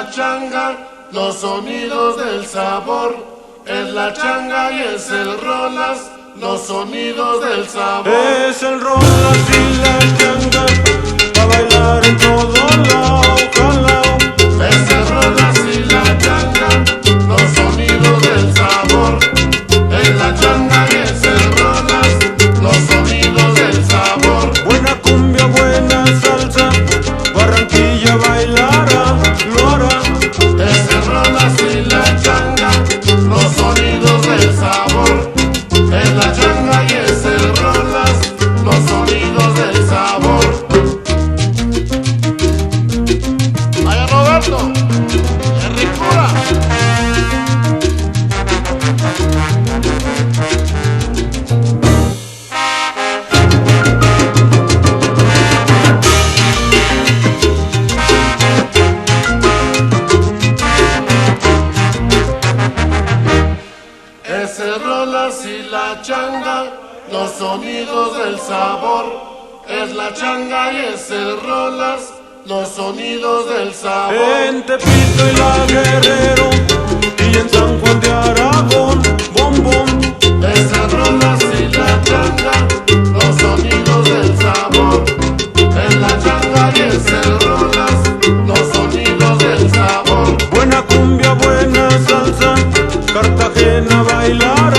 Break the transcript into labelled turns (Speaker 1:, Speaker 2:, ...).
Speaker 1: la changa, los sonidos del sabor. Es la changa y es el rolas, los sonidos del sabor.
Speaker 2: Es el rolas y la changa, pa' bailar en todo lado, jalao.
Speaker 1: Es el rolas y la changa, los sonidos del sabor. Es la changa y es el rolas, los sonidos del sabor.
Speaker 2: Buena cumbia, buena salsa, Barranquilla bailará, lo hará.
Speaker 1: Es el rolas y la changa, los sonidos del sabor. Es la changa y es el rolas, los sonidos del sabor. Vaya Roberto, es ricura. Es el rolas y la changa, los sonidos del sabor. Es la changa y es el rolas, los sonidos del sabor.
Speaker 2: En Tepito y La Guerrero y en San Juan de Aragón, bom bom.
Speaker 1: Es el rolas y la changa, los sonidos del sabor. Es la changa y es el rolas, los sonidos del sabor.
Speaker 2: Buena cumbia, buena salsa, Cartagena bailará.